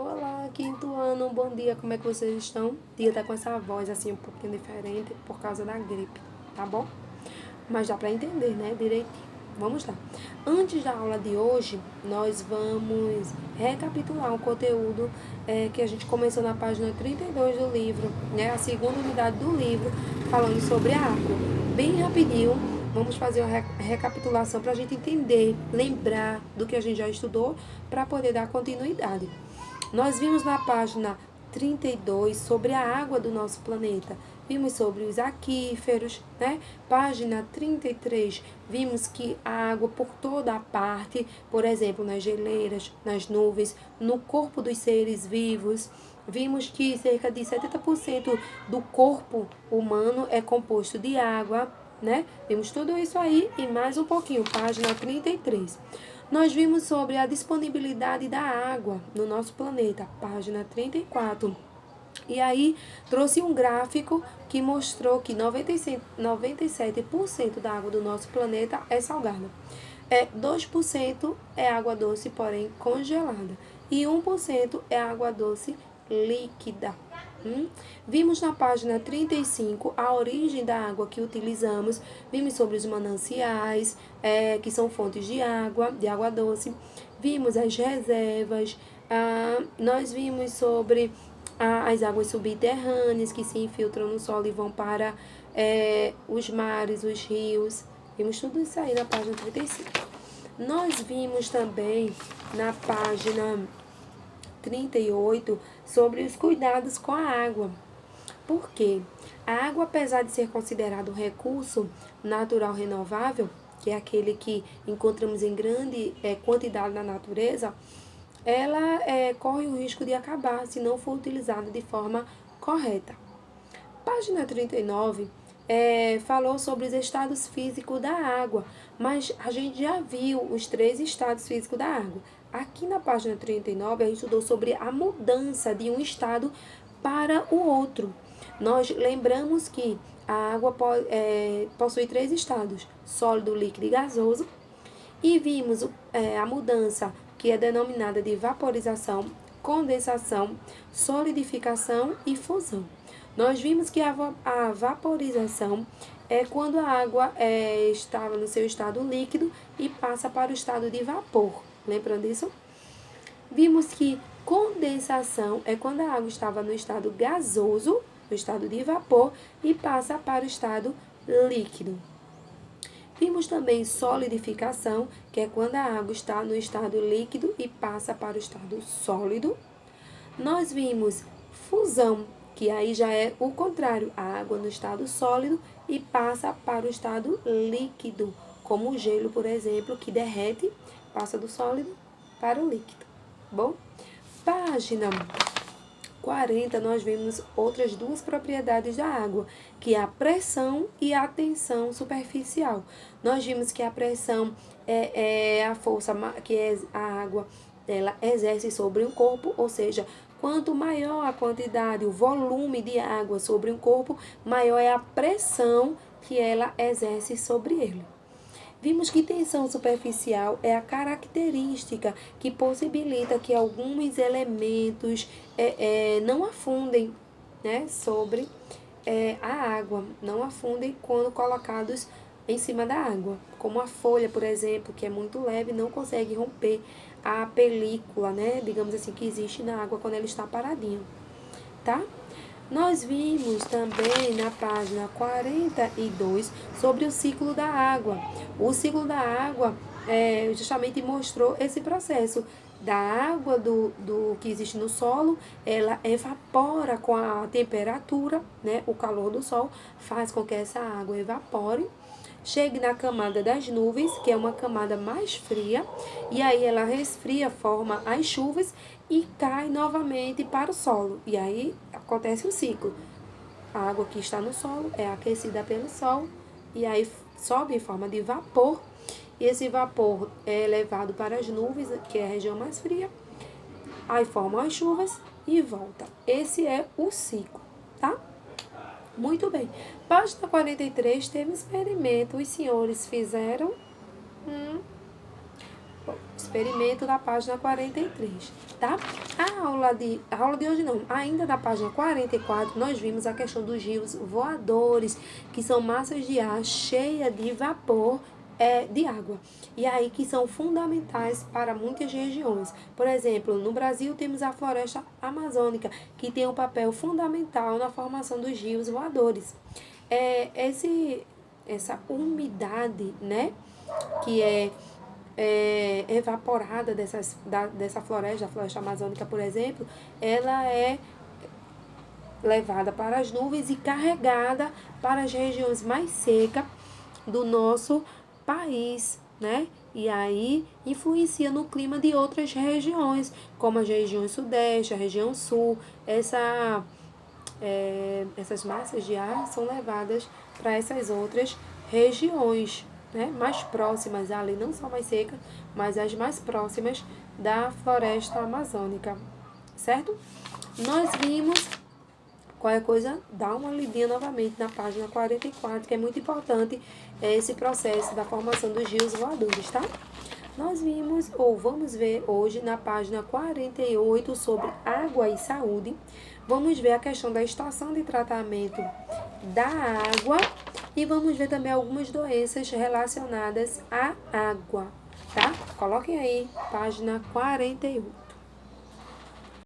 Olá, quinto ano, bom dia, como é que vocês estão? Dia tá com essa voz assim um pouquinho diferente por causa da gripe, tá bom? Mas dá pra entender, né, direitinho. Vamos lá. Antes da aula de hoje, nós vamos recapitular um conteúdo que a gente começou na página 32 do livro, né, a segunda unidade do livro, falando sobre a água. Bem rapidinho, vamos fazer uma recapitulação para a gente entender, lembrar do que a gente já estudou, para poder dar continuidade. Nós vimos na página 32 sobre a água do nosso planeta. Vimos sobre os aquíferos, né? Página 33, vimos que a água por toda a parte, por exemplo, nas geleiras, nas nuvens, no corpo dos seres vivos. Vimos que cerca de 70% do corpo humano é composto de água, né? Vimos tudo isso aí e mais um pouquinho, página 33. Nós vimos sobre a disponibilidade da água no nosso planeta, página 34. E aí trouxe um gráfico que mostrou que 97% da água do nosso planeta é salgada. 2% é água doce, porém congelada. E 1% é água doce líquida. Vimos na página 35 a origem da água que utilizamos. Vimos sobre os mananciais, que são fontes de água doce. Vimos as reservas. Nós vimos sobre as águas subterrâneas que se infiltram no solo e vão para os mares, os rios. Vimos tudo isso aí na página 35. Nós vimos também na página 38 sobre os cuidados com a água. Por quê? A água, apesar de ser considerado um recurso natural renovável, que é aquele que encontramos em grande quantidade na natureza, ela corre o risco de acabar se não for utilizada de forma correta. Página 39 falou sobre os estados físicos da água, mas a gente já viu os 3 estados físicos da água. Aqui na página 39 a gente estudou sobre a mudança de um estado para o outro. Nós lembramos que a água possui 3 estados: sólido, líquido e gasoso. E vimos a mudança que é denominada de vaporização, condensação, solidificação e fusão. Nós vimos que a vaporização é quando a água estava no seu estado líquido e passa para o estado de vapor. Lembram disso? Vimos que condensação é quando a água estava no estado gasoso, no estado de vapor, e passa para o estado líquido. Vimos também solidificação, que é quando a água está no estado líquido e passa para o estado sólido. Nós vimos fusão, que aí já é o contrário, a água no estado sólido e passa para o estado líquido, como o gelo, por exemplo, que derrete, passa do sólido para o líquido. Bom, página 40, nós vimos outras 2 propriedades da água, que é a pressão e a tensão superficial. Nós vimos que a pressão é a força que a água ela exerce sobre um corpo, ou seja, quanto maior a quantidade, o volume de água sobre um corpo, maior é a pressão que ela exerce sobre ele. Vimos que tensão superficial é a característica que possibilita que alguns elementos não afundem, né, sobre a água, não afundem quando colocados em cima da água. Como a folha, por exemplo, que é muito leve, não consegue romper a película, né, digamos assim, que existe na água quando ela está paradinha, tá? Nós vimos também na página 42 sobre o ciclo da água. O ciclo da água justamente mostrou esse processo da água do que existe no solo, ela evapora com a temperatura, né? O calor do sol faz com que essa água evapore, chegue na camada das nuvens, que é uma camada mais fria, e aí ela resfria, forma as chuvas e cai novamente para o solo. E aí acontece o ciclo. A água que está no solo é aquecida pelo sol e aí sobe em forma de vapor. E esse vapor é levado para as nuvens, que é a região mais fria. Aí formam as chuvas e volta. Esse é o ciclo, tá? Muito bem. Página 43 teve um experimento. Os senhores fizeram experimento da página 43, tá? A aula de hoje não, ainda da página 44, nós vimos a questão dos rios voadores, que são massas de ar cheia de vapor de água. E aí que são fundamentais para muitas regiões. Por exemplo, no Brasil temos a floresta amazônica, que tem um papel fundamental na formação dos rios voadores. Essa umidade, né, que é evaporada dessa floresta, a floresta amazônica, por exemplo, ela é levada para as nuvens e carregada para as regiões mais secas do nosso país, né? E aí influencia no clima de outras regiões, como as regiões sudeste, a região sul. Essas massas de ar são levadas para essas outras regiões, né? Mais próximas ali, não só mais secas, mas as mais próximas da floresta amazônica, certo? Nós vimos. Qualquer coisa, dá uma lidinha novamente na página 44, que é muito importante esse processo da formação dos rios voadores, tá? Nós vimos, ou vamos ver hoje, na página 48, sobre água e saúde. Vamos ver a questão da estação de tratamento da água e vamos ver também algumas doenças relacionadas à água, tá? Coloquem aí, página 48.